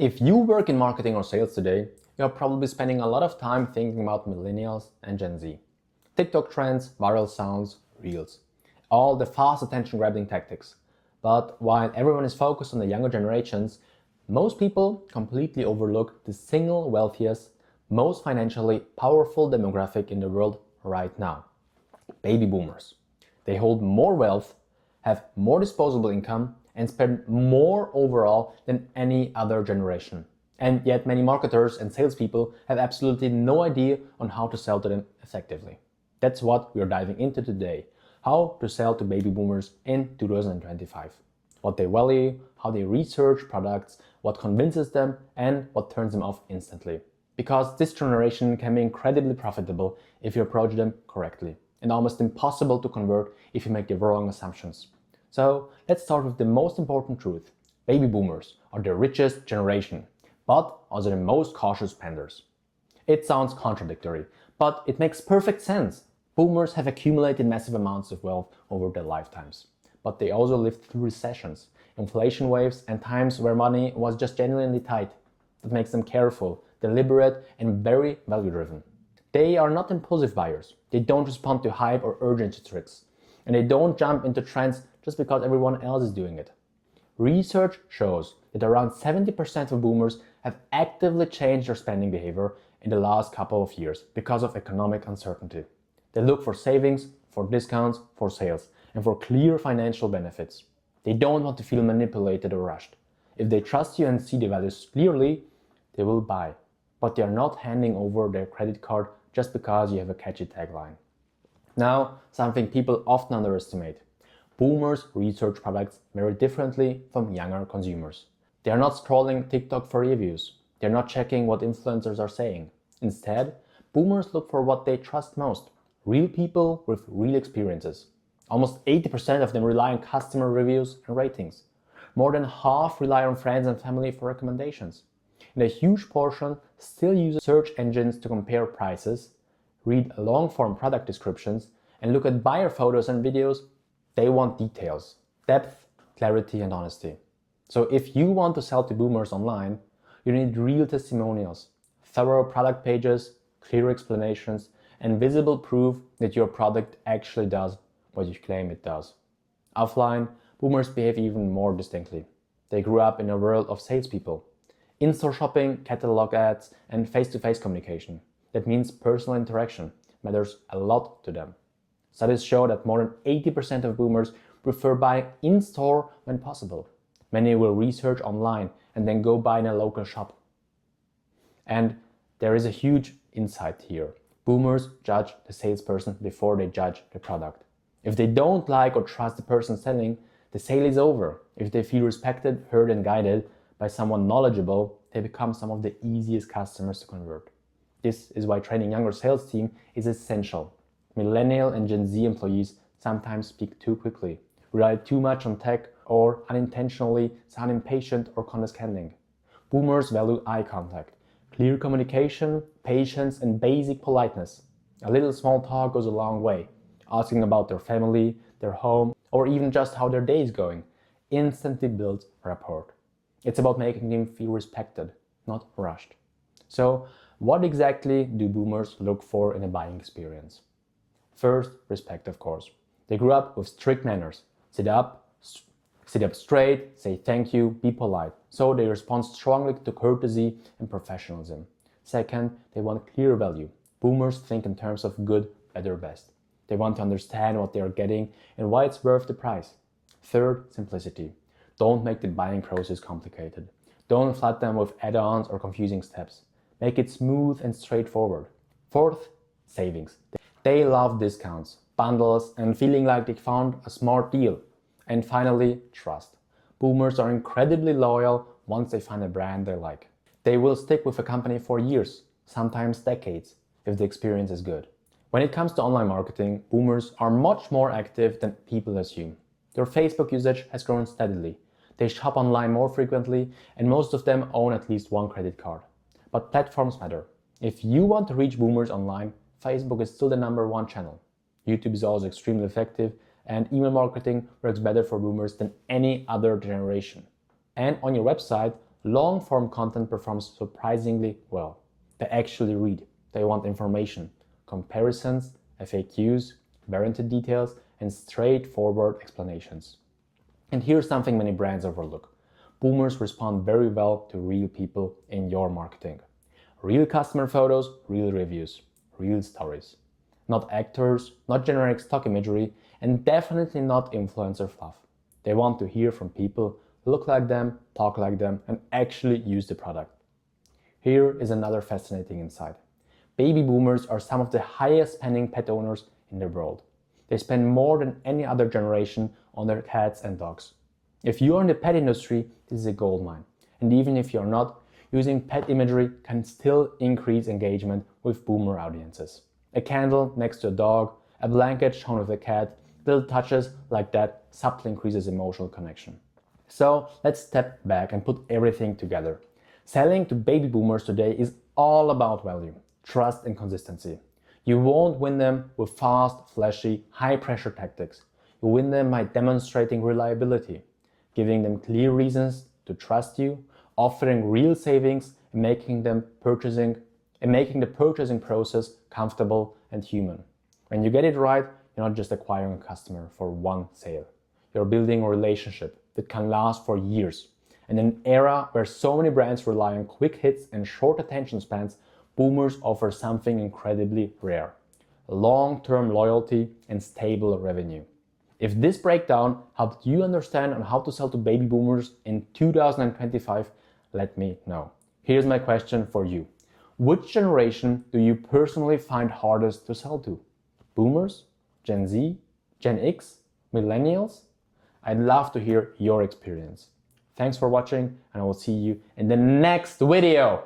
If you work in marketing or sales today, you're probably spending a lot of time thinking about millennials and Gen Z. TikTok trends, viral sounds, reels. All the fast attention grabbing tactics. But while everyone is focused on the younger generations, most people completely overlook the single wealthiest, most financially powerful demographic in the world right now. Baby boomers. They hold more wealth, have more disposable income, and spend more overall than any other generation. And yet many marketers and salespeople have absolutely no idea on how to sell to them effectively. That's what we're diving into today. How to sell to baby boomers in 2025. What they value, how they research products, what convinces them, and what turns them off instantly. Because this generation can be incredibly profitable if you approach them correctly, and almost impossible to convert if you make the wrong assumptions. So let's start with the most important truth. Baby boomers are the richest generation, but also the most cautious spenders. It sounds contradictory, but it makes perfect sense. Boomers have accumulated massive amounts of wealth over their lifetimes, but they also lived through recessions, inflation waves, and times where money was just genuinely tight. That makes them careful, deliberate, and very value-driven. They are not impulsive buyers. They don't respond to hype or urgency tricks, and they don't jump into trends just because everyone else is doing it. Research shows that around 70% of boomers have actively changed their spending behavior in the last couple of years because of economic uncertainty. They look for savings, for discounts, for sales, and for clear financial benefits. They don't want to feel manipulated or rushed. If they trust you and see the values clearly, they will buy. But they are not handing over their credit card just because you have a catchy tagline. Now, something people often underestimate. Boomers research products very differently from younger consumers. They are not scrolling TikTok for reviews. They are not checking what influencers are saying. Instead, boomers look for what they trust most. Real people with real experiences. Almost 80% of them rely on customer reviews and ratings. More than half rely on friends and family for recommendations. And a huge portion still use search engines to compare prices, read long-form product descriptions, and look at buyer photos and videos. They want details, depth, clarity, and honesty. So if you want to sell to boomers online, you need real testimonials, thorough product pages, clear explanations, and visible proof that your product actually does what you claim it does. Offline, boomers behave even more distinctly. They grew up in a world of salespeople. In-store shopping, catalog ads, and face-to-face communication. That means personal interaction matters a lot to them. Studies show that more than 80% of boomers prefer buying in-store when possible. Many will research online and then go buy in a local shop. And there is a huge insight here. Boomers judge the salesperson before they judge the product. If they don't like or trust the person selling, the sale is over. If they feel respected, heard, and guided by someone knowledgeable, they become some of the easiest customers to convert. This is why training younger sales team is essential. Millennial and Gen Z employees sometimes speak too quickly, rely too much on tech, or unintentionally sound impatient or condescending. Boomers value eye contact, clear communication, patience, and basic politeness. A little small talk goes a long way. Asking about their family, their home, or even just how their day is going instantly builds rapport. It's about making them feel respected, not rushed. So, what exactly do boomers look for in a buying experience? First, respect, of course. They grew up with strict manners. Sit up straight, say thank you, be polite. So they respond strongly to courtesy and professionalism. Second, they want clear value. Boomers think in terms of good, better, best. They want to understand what they are getting and why it's worth the price. Third, simplicity. Don't make the buying process complicated. Don't flood them with add-ons or confusing steps. Make it smooth and straightforward. Fourth, savings. They love discounts, bundles, and feeling like they found a smart deal. And finally, trust. Boomers are incredibly loyal once they find a brand they like. They will stick with a company for years, sometimes decades, if the experience is good. When it comes to online marketing, boomers are much more active than people assume. Their Facebook usage has grown steadily. They shop online more frequently, and most of them own at least one credit card. But platforms matter. If you want to reach boomers online, Facebook is still the #1 channel. YouTube is also extremely effective, and email marketing works better for boomers than any other generation. And on your website, Long-form content performs surprisingly well. They actually read. They want information, comparisons, FAQs, warranty details, and straightforward explanations. And here's something many brands overlook. Boomers respond very well to real people in your marketing. Real customer photos, real reviews, real stories. Not actors, not generic stock imagery, and definitely not influencer fluff. They want to hear from people who look like them, talk like them, and actually use the product. Here is another fascinating insight. Baby boomers are some of the highest spending pet owners in the world. They spend more than any other generation on their cats and dogs. If you are in the pet industry, this is a goldmine. And even if you're not, using pet imagery can still increase engagement with boomer audiences. A candle next to a dog, a blanket shown with a cat, little touches like that subtly increases emotional connection. So let's step back and put everything together. Selling to baby boomers today is all about value, trust, and consistency. You won't win them with fast, flashy, high-pressure tactics. You win them by demonstrating reliability, giving them clear reasons to trust you, offering real savings, and making the purchasing process comfortable and human. When you get it right, you're not just acquiring a customer for one sale. You're building a relationship that can last for years. In an era where so many brands rely on quick hits and short attention spans, boomers offer something incredibly rare: long-term loyalty and stable revenue. If this breakdown helped you understand on how to sell to baby boomers in 2025, let me know. Here's my question for you. Which generation do you personally find hardest to sell to? Boomers? Gen Z? Gen X? Millennials? I'd love to hear your experience. Thanks for watching, and I will see you in the next video.